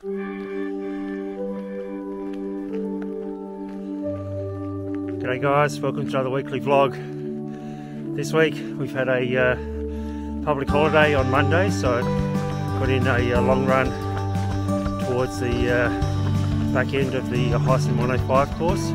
G'day guys, welcome to another weekly vlog. This week we've had a public holiday on Monday, so got in a long run towards the back end of the Hyson 105 course.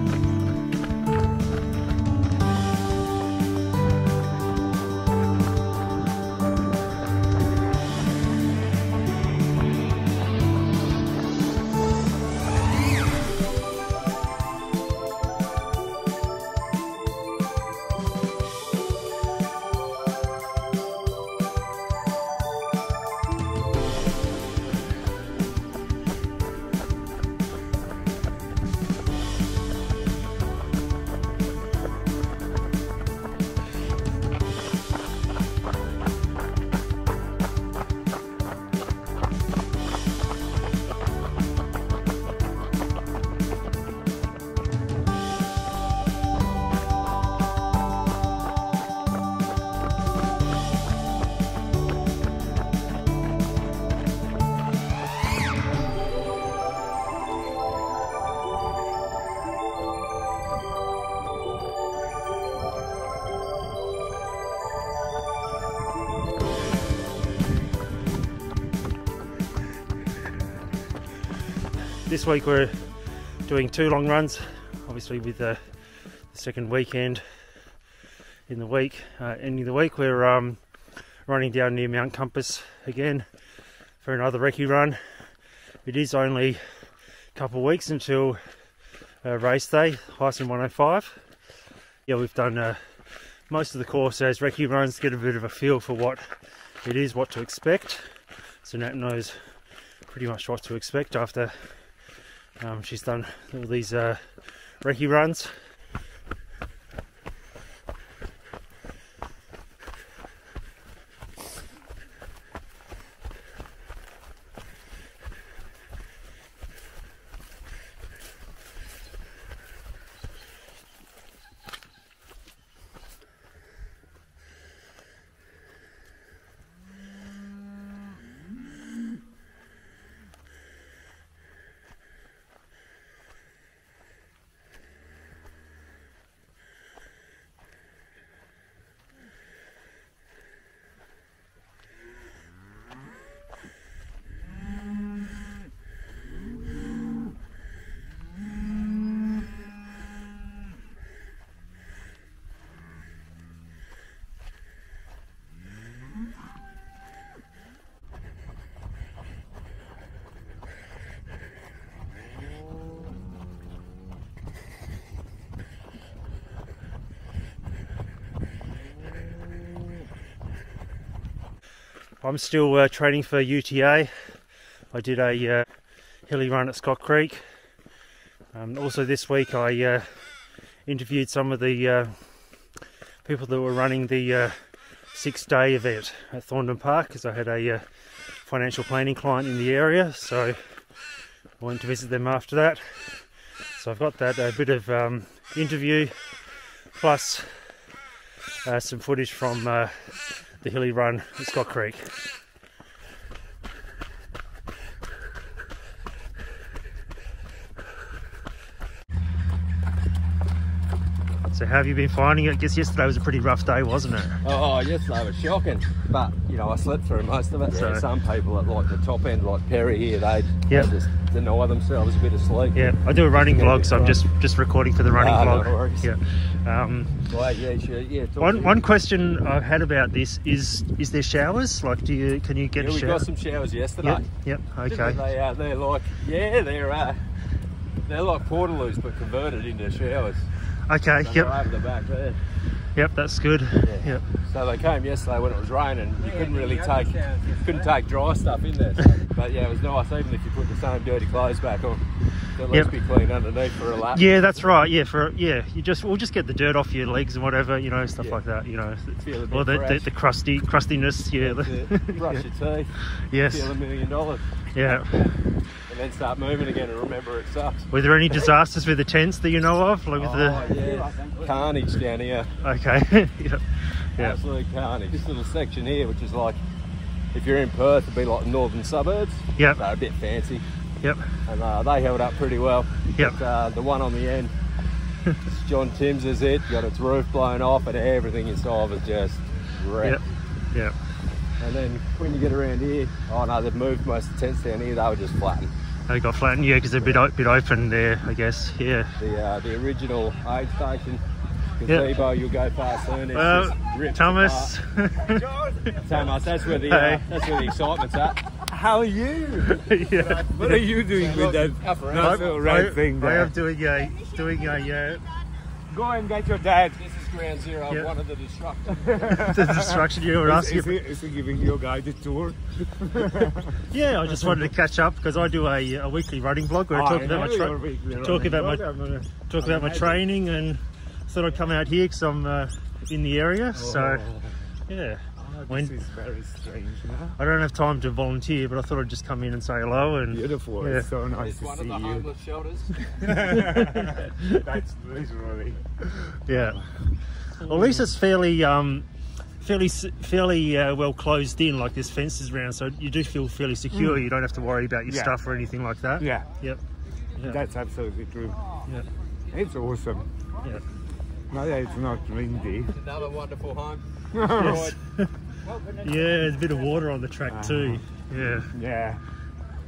This week we're doing 2 long runs, obviously with the second weekend in the week. Ending the week we're running down near Mount Compass again for another recce run. It is only a couple of weeks until race day, Hyson 105. Yeah, we've done most of the course as recce runs, get a bit of a feel for what it is, what to expect. So Nat knows pretty much what to expect after she's done all these recce runs. I'm still training for UTA. I did a hilly run at Scott Creek. Also this week I interviewed some of the people that were running the 6-day event at Thorndon Park, because I had a financial planning client in the area, so I went to visit them after that. So I've got that, a bit of interview plus some footage from the hilly run at Scott Creek. So how have you been finding it? I guess yesterday was a pretty rough day, wasn't it? Oh, yesterday was shocking, but you know, I slept through most of it. So some people at like the top end, like Perry here, they just deny themselves a bit of sleep. Yeah, I do a running vlog, so I'm just recording for the running vlog. No worries. Yeah. One question I've had about this is there showers? Like, can you get a shower? We got some showers yesterday. Yep. Okay. They're like they're like portaloos but converted into showers. Okay. So they're over the back there. Yep, that's good. Yeah. Yep. So they came yesterday when it was raining. You couldn't really take dry stuff in there. So, but yeah, it was nice, even if you put the same dirty clothes back on. At least be clean underneath for a lap. Yeah, that's right. Yeah, we'll just get the dirt off your legs and whatever, you know, stuff like that. You know, or the crustiness. Yeah. Brush your teeth. Yes. Feel $1 million. Yeah. And then start moving again and remember it sucks. Were there any disasters with the tents that you know of? Like Carnage down here. Okay. Yeah. Absolute carnage. This little section here, which is like, if you're in Perth, it'd be like the northern suburbs. Yeah. So a bit fancy. Yep. And they held up pretty well. Yep. But, the one on the end, John Timms' it, got its roof blown off and everything inside was just wrecked. Yep. Yep. And then when you get around here, oh no, they've moved most of the tents down here, they were just flattened. They got flattened, yeah, because they're a bit open there, I guess, yeah. The original aid station, gazebo, you'll go past soon, it's just ripped Thomas. Thomas, that's where the excitement's at. How are you? Yeah. What are you doing with that nice little red thing there? I am doing a Go and get your dad. This is ground zero, Yep. one of the destruction. the destruction you were asking. Is he giving you a guided tour? Yeah, I just wanted to catch up because I do a weekly running vlog where I talk about my training, and thought I'd come out here because I'm in the area. So yeah. This is very strange now. I don't have time to volunteer, but I thought I'd just come in and say hello. And Beautiful, yeah. it's so nice It's to one see of the you. homeless shelters. That's literally. Yeah. Well, at least it's fairly well closed in. Like there's fences around, so you do feel fairly secure. You don't have to worry about your stuff or anything like that. Yeah. Yep. Yeah. That's absolutely true. Yeah. It's awesome. Yeah. No, yeah, it's not windy. Another wonderful home. Yes. Yeah, there's a bit of water on the track too. Yeah. Yeah.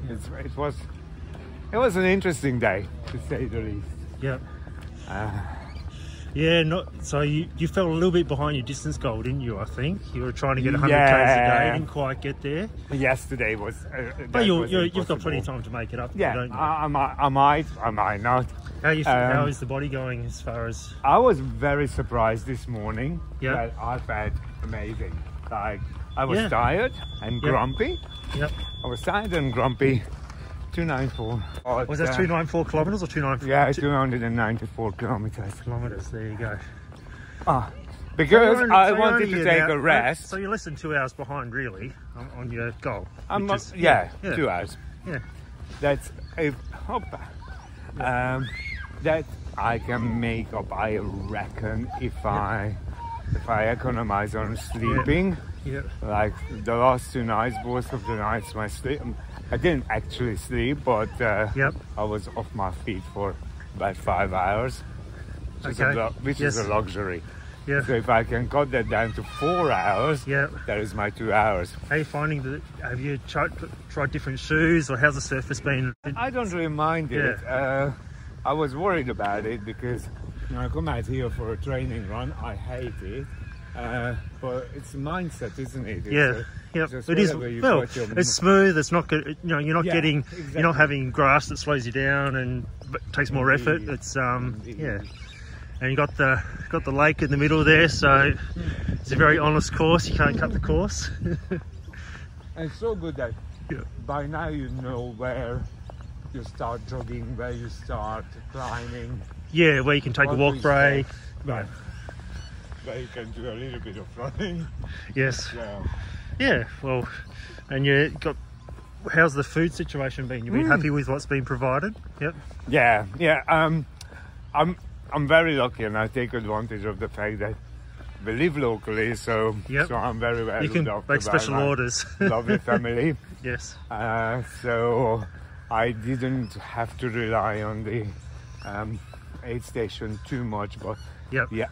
It was an interesting day, to say the least. Yep. Yeah, so you fell a little bit behind your distance goal, didn't you? I think you were trying to get 100 k's a day, didn't quite get there. Yesterday was. But you've got plenty of time to make it up. Yeah, don't you? I might not. How is the body going as far as? I was very surprised this morning. Yeah. That I felt amazing. Like I was tired and grumpy. Yep. I was tired and grumpy. 294. Was that 294 kilometers or 294? Yeah, 294 kilometers. Kilometers. There you go. Because I wanted to take a rest. So you're less than 2 hours behind, really, on your goal. 2 hours. Yeah. That's that I can make up. I reckon if I economize on sleeping. Yeah. Like the last 2 nights, both of the nights, my sleep. I didn't actually sleep, but I was off my feet for about 5 hours, which is a luxury. Yeah. So if I can cut that down to 4 hours, that is my 2 hours. How are you finding that? Have you tried different shoes, or how's the surface been? I don't really mind it. I was worried about it because when I come out here for a training run, I hate it. But it's a mindset, isn't it? It is. Well, it's smooth. It's not good. You know, you're not getting. Exactly. You're not having grass that slows you down and takes more effort. It's and you got the lake in the middle there, so it's a very honest course. You can't cut the course. And it's so good that by now you know where you start jogging, where you start climbing. Yeah, where you can take a walk break. Right. Where you can do a little bit of running. Yes. Yeah. Well, and you got. How's the food situation been? You've been happy with what's been provided? Yep. Yeah. I'm very lucky, and I take advantage of the fact that we live locally, so I'm very well. You can make special orders. Lovely family. Yes. So I didn't have to rely on the aid station too much, but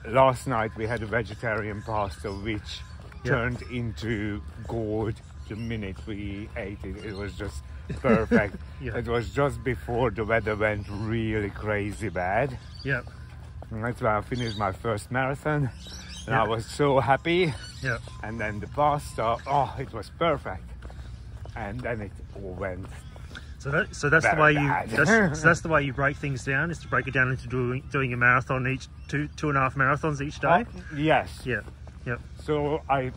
last night we had a vegetarian pasta which turned into gold the minute we ate it. It was just perfect. It was just before the weather went really crazy bad. Yep. And that's why I finished my first marathon, and I was so happy. Yep. And then the pasta, it was perfect. And then it all went. So that's the way that's the way you break things down, is to break it down into doing a marathon each, two and a half marathons each day. Yes. Yeah. Yep. So I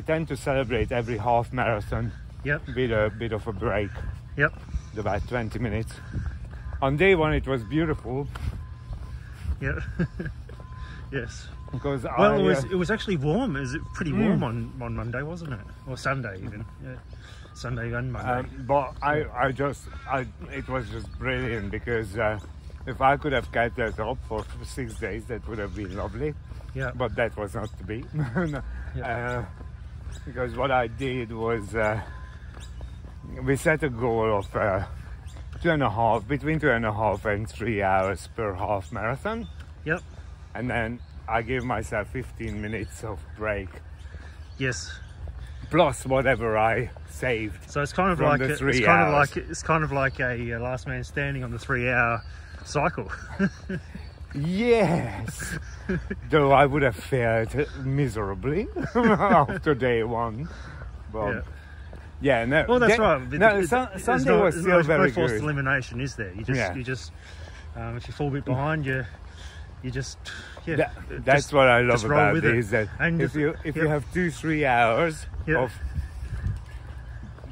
tend to celebrate every half marathon. With a bit of a break. Yep. About 20 minutes. On day one it was beautiful. Yeah. Yes. Because it was actually warm. It was pretty warm on Monday, wasn't it? Or Sunday even. Yeah. Sunday and Monday. But it was just brilliant because if I could have kept that up for 6 days, that would have been lovely. Yeah. But that was not to be. Because what I did was we set a goal of between 2.5 and 3 hours per half marathon. Yep. And then I give myself 15 minutes of break. Yes. Plus whatever I saved. So it's kind of like it's kind of like a last man standing on the 3 hour cycle. Yes. Though I would have fared miserably after day one. But yeah, no. Well, that's right. No, Sunday was still very no forced good. elimination, is there? You just if you fall a bit behind, you just that's what I love about it, is that and if you have 2-3 hours of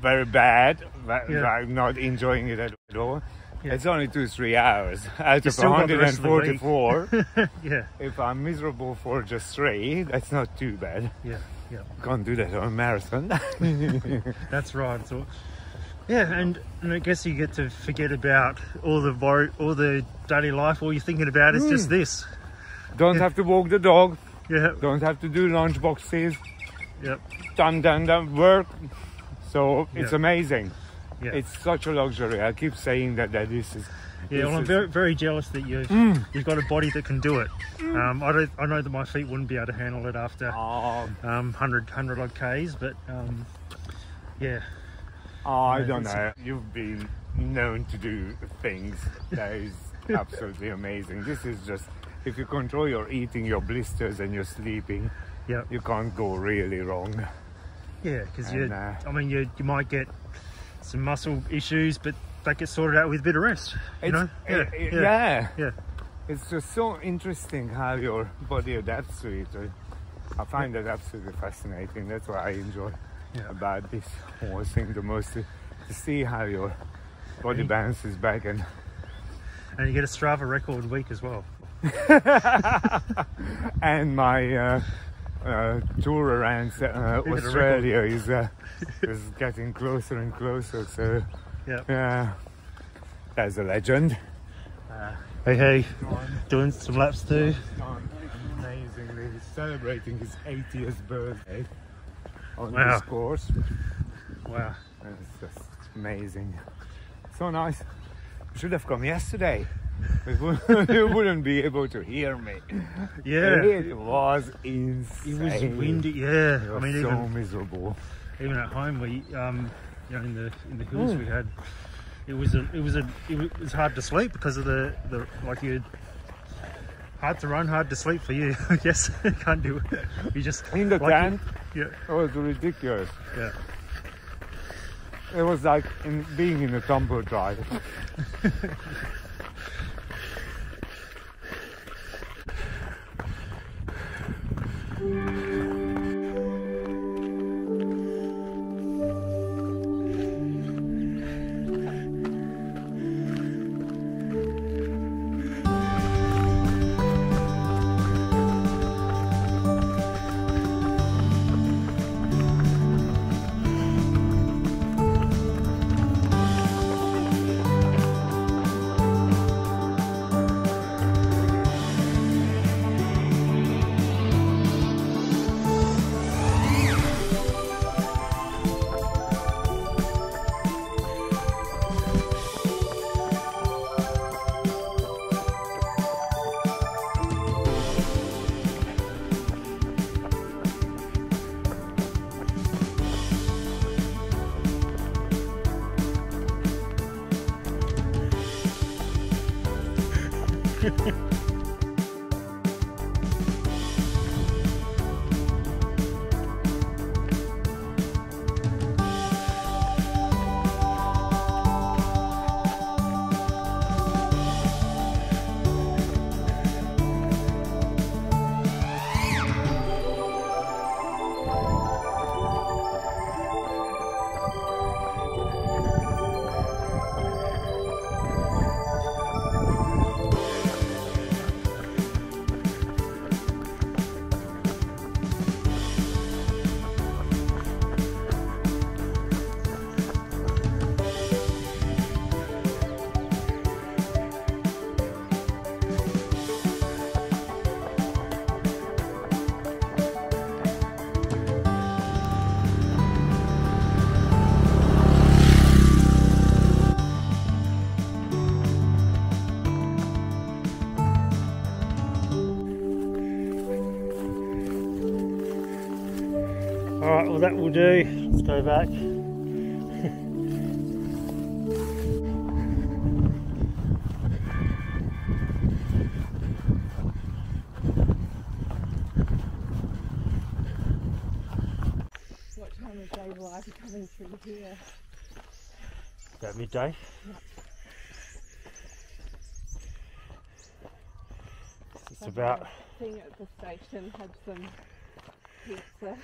very bad, like not enjoying it at all, it's only 2-3 hours out of 144. Yeah. If I'm miserable for just 3, that's not too bad. Yeah. Can't do that on a marathon. That's right. So, and I guess you get to forget about all the daily life. All you're thinking about is just this. Don't have to walk the dog. Yeah. Don't have to do lunch boxes. Yep. Done work. So it's amazing. Yeah. It's such a luxury. I keep saying that this is. Yeah, well, I'm very, very jealous that you've got a body that can do it. I know that my feet wouldn't be able to handle it after 100 odd Ks, but yeah. I don't know. You've been known to do things that is absolutely amazing. This is just, if you control your eating, your blisters and your sleeping, you can't go really wrong. Yeah, because you might get some muscle issues, but that gets sorted out with a bit of rest. You know? Yeah. It's just so interesting how your body adapts to it. I find that absolutely fascinating. That's what I enjoy about this whole thing the most, to see how your body bounces back. And you get a Strava record week as well. And my tour around Australia is getting closer and closer. So that's a legend. Hey, doing some laps too. Amazingly, he's celebrating his 80th birthday on this course. Wow, it's just amazing. So nice. Should have come yesterday. You wouldn't be able to hear me. Yeah, it was insane. It was windy. Yeah, I mean, so miserable. Even at home, we in the hills we had. It was hard to sleep because of the hard to run, hard to sleep for you. I guess can't do it. You just in the tent. Yeah, it was ridiculous. Yeah, it was like being in a tumble dryer. Alright, well that will do. Let's go back. What time of day will I be coming through here? About midday. Yep. It's about... Thing at the station had some pizza.